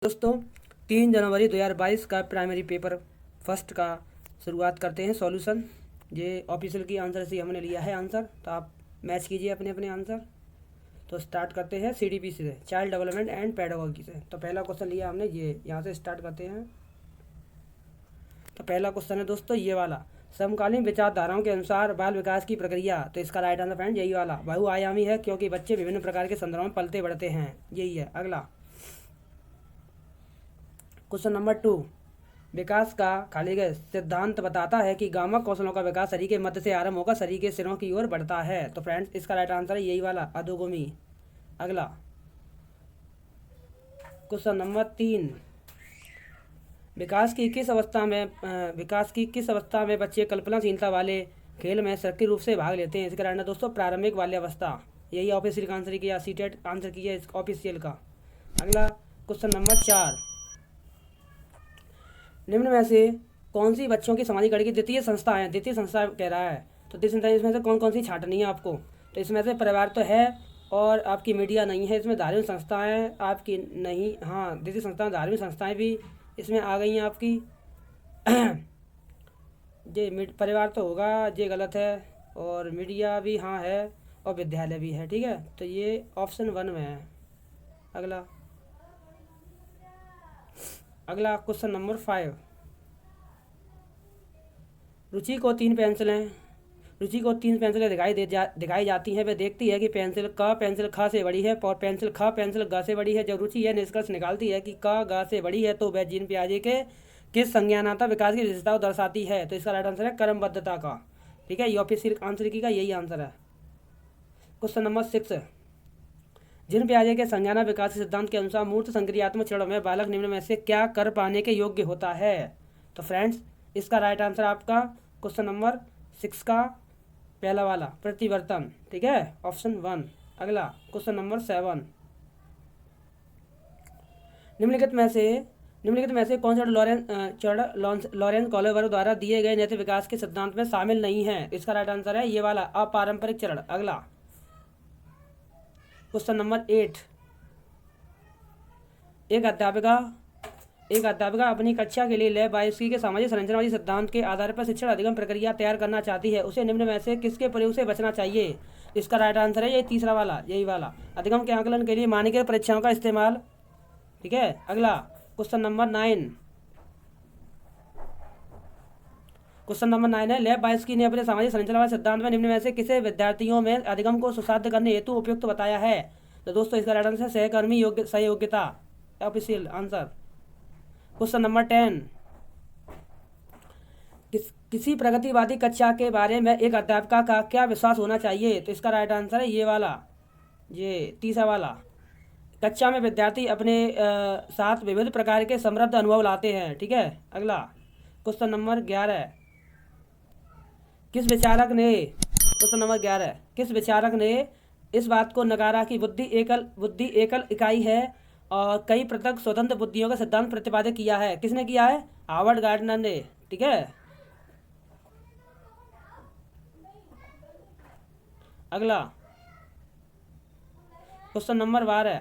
दोस्तों 3 जनवरी 2022 का primary paper first का शुरुआत करते हैं। सॉल्यूशन ये ऑफिशियल की आंसर से हमने लिया है आंसर, तो आप मैच कीजिए अपने अपने आंसर। तो स्टार्ट करते हैं CDP से, चाइल्ड डेवलपमेंट एंड पेडागोगी से। तो पहला क्वेश्चन लिया हमने ये, यहाँ से स्टार्ट करते हैं। तो पहला क्वेश्चन है दोस्तों ये वाला, समकालीन विचारधाराओं के अनुसार बाल विकास की प्रक्रिया। तो इसका राइट आंसर फ्रेंड यही वाला, बहुआयामी है, क्योंकि बच्चे विभिन्न प्रकार के संदर्भों में पलते बढ़ते हैं, यही है। अगला क्वेश्चन नंबर 2, विकास का खाली गए सिद्धांत बताता है कि गामक कौशलों का विकास शरीर के मध्य से आरंभ होकर शरीर के सिरों की ओर बढ़ता है। तो फ्रेंड्स इसका राइट आंसर है यही वाला, अधोगमी। अगला क्वेश्चन नंबर 3, विकास की किस अवस्था में बच्चे कल्पनाशीलता वाले खेल में सक्रिय रूप से भाग लेते हैं। इसका राइट दोस्तों प्रारंभिक बाल्यावस्था, यही ऑफिशियल का आंसर किया, सीटेट आंसर किया इस ऑफिशियल का। अगला क्वेश्चन नंबर 4, निम्न में से कौन सी बच्चों की सामाजिक कड़ी की द्वितीय संस्था है। द्वितीय संस्था कह रहा है, तो द्वितीय संस्था इसमें से कौन कौन सी छांटनी है आपको। तो इसमें से परिवार तो है और आपकी मीडिया नहीं है, इसमें धार्मिक संस्थाएं आपकी नहीं, हाँ द्वितीय संस्था धार्मिक संस्थाएं भी इसमें आ गई हैं आपकी। ये परिवार तो होगा, ये गलत है, और मीडिया भी हाँ है, और विद्यालय भी है, ठीक है। तो ये ऑप्शन 1 में है। अगला क्वेश्चन नंबर 5, रुचि को तीन पेंसिलें दिखाई जाती हैं। वह देखती है कि पेंसिल ख से बड़ी है और पेंसिल ग से बड़ी है। जब रुचि यह निष्कर्ष निकालती है कि क ग से बड़ी है, तो वह जीन पियाजे के किस संज्ञानात्मक विकास की विशेषता को दर्शाती है। तो इसका राइट आंसर है क्रमबद्धता का, ठीक है। ये ऑफिशियल आंसर की का यही आंसर है। क्वेश्चन नंबर 6, जीन पियाजे के संज्ञानात्मक विकास के सिद्धांत के अनुसार मूर्त संक्रियात्मक चरण में बालक निम्न में से क्या कर पाने के योग्य होता है। तो फ्रेंड्स इसका राइट आंसर आपका क्वेश्चन नंबर 6 का पहला वाला, प्रतिवर्तन, ठीक है, ऑप्शन 1। अगला क्वेश्चन नंबर 7, निम्नलिखित में से कौन सा लॉरेंस कॉलेवर द्वारा दिए गए नैतिक विकास के सिद्धांत में शामिल नहीं है। इसका राइट आंसर है ये वाला, अपारंपरिक चरण। अगला क्वेश्चन नंबर 8, एक अध्यापिका अपनी कक्षा के लिए लैब बायोकेमिस्ट्री के सामाजिक संरचनावादी सिद्धांत के आधार पर शिक्षण अधिगम प्रक्रिया तैयार करना चाहती है। उसे निम्न में से किसके प्रयोग से बचना चाहिए। इसका राइट आंसर है ये तीसरा वाला, यही वाला, अधिगम के आकलन के लिए मानकीकृत परीक्षाओं का इस्तेमाल, ठीक है। अगला क्वेश्चन नंबर 9 है, लैब बायोकेमिस्ट्री ने अपने सामाजिक संरचनावादी सिद्धांत में निम्न में से किसे विद्यार्थियों में अधिगम को सुसाध्य करने हेतु उपयुक्त बताया है। तो दोस्तों इसका राइट आंसर है सहकर्मी सहयोगिता, ऑफिशियल आंसर। क्वेश्चन नंबर 10, किसी प्रगतिवादी कक्षा के बारे में एक अध्यापिका का क्या विश्वास होना चाहिए। तो इसका राइट आंसर है ये वाला, ये तीसरा वाला, कक्षा में विद्यार्थी अपने साथ विविध प्रकार के समृद्ध अनुभव लाते हैं, ठीक है। अगला क्वेश्चन नंबर 11, किस विचारक ने इस बात को नकारा कि बुद्धि एकल इकाई है और कई पृथक स्वतंत्र बुद्धियों का सिद्धांत प्रतिपादित किया है। किसने किया है, हार्वर्ड गार्डनर ने, ठीक है। अगला क्वेश्चन नंबर 12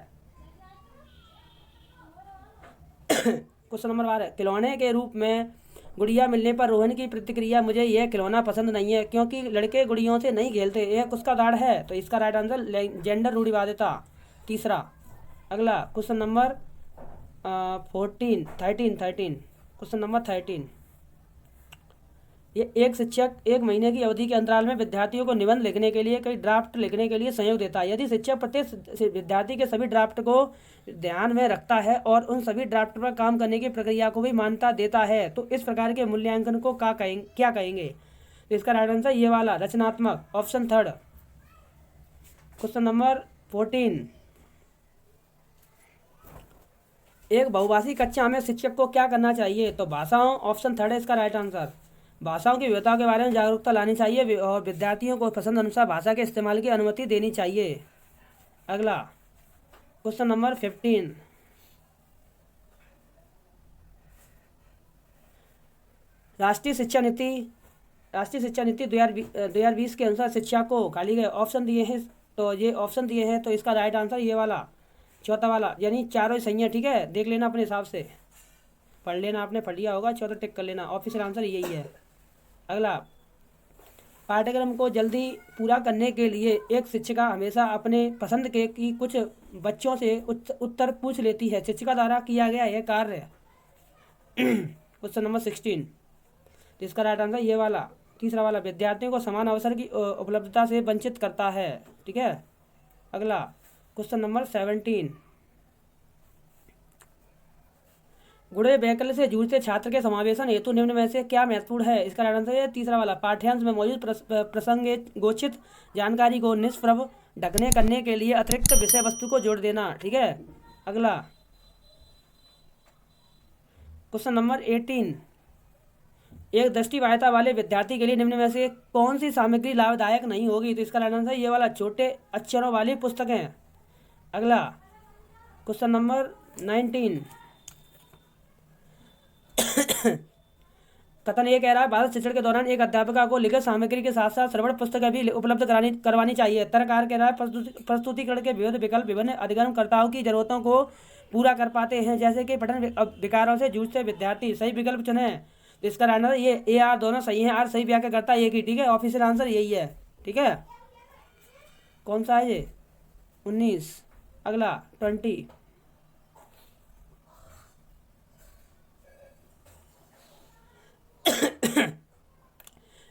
खिलौने के रूप में गुड़िया मिलने पर रोहन की प्रतिक्रिया, मुझे यह खिलौना पसंद नहीं है क्योंकि लड़के गुड़ियों से नहीं खेलते, यह उसका दाड़ है। तो इसका राइट आंसर जेंडर रूढ़िवादिता, तीसरा। अगला क्वेश्चन नंबर 13, क्वेश्चन नंबर 13, ये एक शिक्षक 1 महीने की अवधि के अंतराल में विद्यार्थियों को निबंध लिखने के लिए कई ड्राफ्ट लिखने के लिए सहयोग देता है। यदि शिक्षक प्रत्येक विद्यार्थी के सभी ड्राफ्ट को ध्यान में रखता है और उन सभी ड्राफ्ट पर काम करने की प्रक्रिया को भी मान्यता देता है, तो इस प्रकार के मूल्यांकन को क्या कहेंगे। तो इसका राइट आंसर ये वाला, रचनात्मक, ऑप्शन 3। क्वेश्चन नंबर 14, एक बहुभाषी कक्षा में शिक्षक को क्या करना चाहिए। तो भाषाओं, ऑप्शन 3 है इसका राइट आंसर, भाषाओं की विविधता के बारे में जागरूकता लानी चाहिए और विद्यार्थियों को पसंद अनुसार भाषा के इस्तेमाल की अनुमति देनी चाहिए। अगला क्वेश्चन नंबर 15, राष्ट्रीय शिक्षा नीति 2020 के अनुसार शिक्षा को खाली गए ऑप्शन दिए हैं, तो ये ऑप्शन दिए हैं, तो इसका राइट आंसर ये वाला, चौथा वाला, यानी चारों ही सही है, ठीक है, देख लेना अपने हिसाब से, पढ़ लेना, आपने पढ़ लिया होगा, चौथा टिक कर लेना, ऑफिशियल आंसर यही है। अगला, पाठ्यक्रम को जल्दी पूरा करने के लिए एक शिक्षिका हमेशा अपने पसंद के की कुछ बच्चों से उत्तर पूछ लेती है। शिक्षिका द्वारा किया गया यह कार्य। क्वेश्चन नंबर 16, इसका राइट आंसर ये वाला, तीसरा वाला, विद्यार्थियों को समान अवसर की उपलब्धता से वंचित करता है, ठीक है। अगला, क्वेश्चन नंबर 17, गुणे वैकल्य से जूझते छात्र के समावेशन हेतु निम्न में से क्या महत्वपूर्ण है। इसका राइट आंसर है तीसरा वाला, पाठ्यांश में मौजूद प्रसंगोचित जानकारी को निष्प्रभ ढकने करने के लिए अतिरिक्त विषय वस्तु को जोड़ देना, ठीक है। अगला, क्वेश्चन नंबर 18, एक दृष्टिबाधिता वाले विद्यार्थी के लिए निम्न में से कौन सी सामग्री लाभदायक नहीं होगी। तो इसका राइट आंसर ये वाला, छोटे अक्षरों वाली पुस्तकें। अगला, क्वेश्चन नंबर 19, कथन ये कह रहा है, भारत शिक्षण के दौरान एक अध्यापिका को लिखित सामग्री के साथ साथ श्रवण पुस्तकें भी उपलब्ध करवानी चाहिए। तर्ककार कह रहा है, प्रस्तुतिकरण के विविध विकल्प विभिन्न अधिगमकर्ताओं की जरूरतों को पूरा कर पाते हैं, जैसे कि पठन विकारों से जूझते विद्यार्थी। सही विकल्प चुने। तो इसका आंसर ये ए आर दोनों सही हैं, आर सही व्याख्या करता है एक ही, ठीक है, ऑफिशियल आंसर यही है, ठीक है। कौन सा है ये, 19। अगला 20,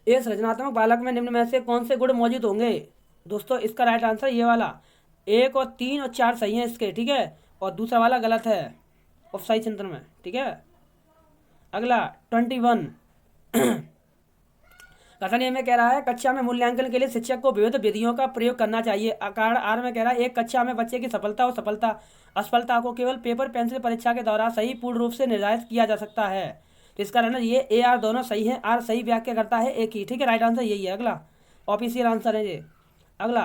एक सृजनात्मक बालक में निम्न में से कौन से गुण मौजूद होंगे। दोस्तों इसका राइट आंसर ये वाला, 1 और 3 और 4 सही हैं इसके, ठीक है, और दूसरा वाला गलत है ऑफसाइड चिंतन में, ठीक है। अगला 21, कथन ए में कह रहा है, कक्षा में मूल्यांकन के लिए शिक्षक को विविध विधियों का प्रयोग करना चाहिए। कारण आर में कह रहा है, एक कक्षा में बच्चे की सफलता और असफलता को केवल पेपर पेंसिल परीक्षा के दौरान सही पूर्ण रूप से निर्धारित किया जा सकता है। तो इसका आंसर ये ए आर दोनों सही हैं, आर सही व्याख्या करता है एक ही, ठीक है, राइट आंसर यही है। अगला, ऑफिशियल आंसर है ये। अगला,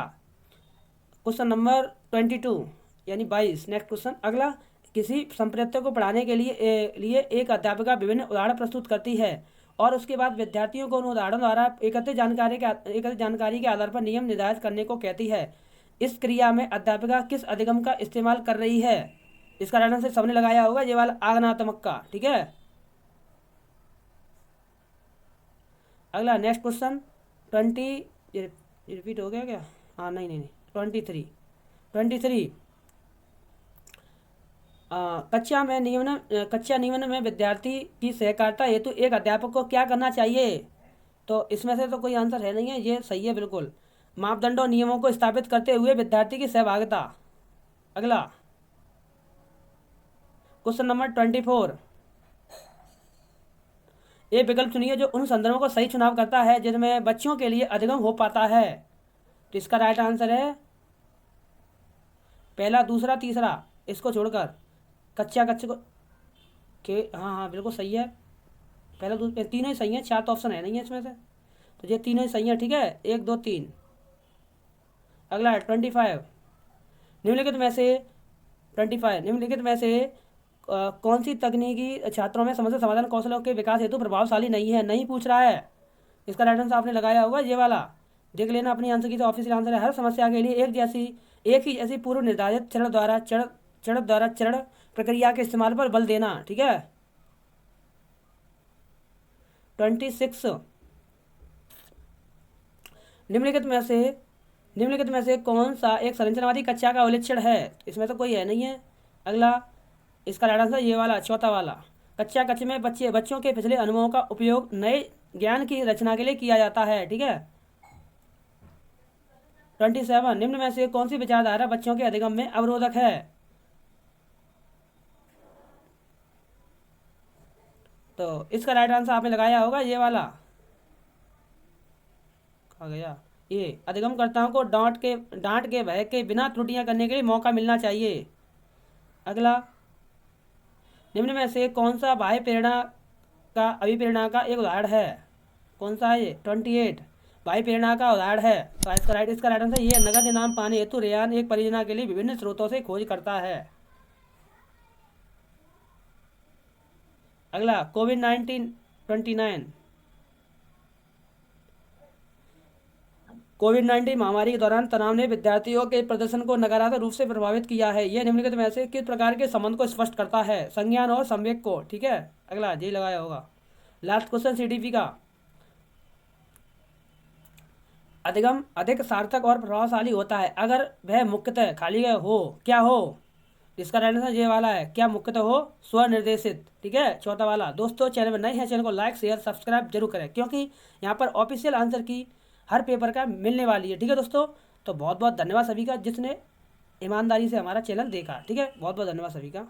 क्वेश्चन नंबर 22 यानी 22, नेक्स्ट क्वेश्चन। अगला, किसी संप्रदाय को पढ़ाने के लिए एक अध्यापिका विभिन्न उदाहरण प्रस्तुत करती है और उसके बाद विद्यार्थियों को उन उदाहरणों द्वारा एकत्रित जानकारी के आधार पर नियम निर्धारित करने को कहती है। इस क्रिया में अध्यापिका किस अधिगम का इस्तेमाल कर रही है। इसका राइट आंसर सबने लगाया होगा, ये वाला आगमनात्मक का, ठीक है। अगला नेक्स्ट क्वेश्चन 20, ये रिपीट हो गया क्या, हाँ नहीं 23 कक्षा नियमन में विद्यार्थी की सहकारिता हेतु एक अध्यापक को क्या करना चाहिए। तो इसमें से तो कोई आंसर है नहीं है, ये सही है बिल्कुल, मापदंडों नियमों को स्थापित करते हुए विद्यार्थी की सहभागिता। अगला, क्वेश्चन नंबर 24, ये विकल्प चुनिए जो उन संदर्भों को सही चुनाव करता है जिनमें बच्चों के लिए अधिगम हो पाता है। तो इसका राइट आंसर है पहला, दूसरा, तीसरा, इसको छोड़कर कच्चे को के, हाँ बिल्कुल सही है, पहला दूसरा तीनों ही सही है, 4 तो ऑप्शन है नहीं है इसमें से, तो ये तीनों ही सही है, ठीक है, 1 2 3। अगला 25, निम्नलिखित में से कौन सी तकनीकी छात्रों में समस्या समाधान कौशलों के विकास हेतु प्रभावशाली नहीं पूछ रहा है। इसका राइट आंसर आपने लगाया होगा ये वाला, देख लेना अपनी आंसर की। तो ऑफिशियल आंसर है, हर समस्या के लिए एक ही जैसी पूर्व निर्धारित चरण प्रक्रिया के इस्तेमाल पर बल देना, ठीक है। 26, निम्नलिखित में से कौन सा एक संरचनावादी कक्षा का उल्लेखन है। इसमें तो कोई है नहीं है। अगला, इसका राइट आंसर ये वाला, चौथा वाला, कक्षा में बच्चों के पिछले अनुभवों का उपयोग नए ज्ञान की रचना के लिए किया जाता है, ठीक है। 27, निम्न में से कौन सी विचारधारा बच्चों के अधिगम में अवरोधक है। तो इसका राइट आंसर आपने लगाया होगा ये वाला, कहा गया, ये अधिगमकर्ताओं को डांट के भय के बिना त्रुटियां करने के लिए मौका मिलना चाहिए। अगला, निम्न में से कौन सा बाह्य प्रेरणा का अभिप्रेरणा का एक उदाहरण है। कौन सा है ये, 28, बाह्य प्रेरणा का उदाहरण है। तो इसका राइट आंसर ये, नगद इनाम पाने हेतु रेयान एक परियोजना के लिए विभिन्न स्रोतों से खोज करता है। अगला, कोविड-19 29, कोविड-19 महामारी के दौरान तनाव ने विद्यार्थियों के प्रदर्शन को नकारात्मक रूप से प्रभावित किया है। यह निम्नलिखित में से किस प्रकार के संबंध को स्पष्ट करता है? संज्ञान और संवेग को। ठीक है, अगला यही लगाया होगा। लास्ट क्वेश्चन सीडीपी का। अधिगम अधिक सार्थक और प्रभावशाली होता है अगर वह मुख्यतः खाली हो, क्या हो? इसका राइट आंसर ये वाला है, क्या मुख्यतः हो? स्वनिर्देशित। ठीक है, चौथा वाला। दोस्तों चैनल में नए हैं, चैनल को लाइक शेयर सब्सक्राइब जरूर करें, क्योंकि यहाँ पर ऑफिशियल आंसर की हर पेपर का मिलने वाली है। ठीक है दोस्तों, तो बहुत बहुत धन्यवाद सभी का जिसने ईमानदारी से हमारा चैनल देखा। ठीक है, बहुत बहुत धन्यवाद सभी का।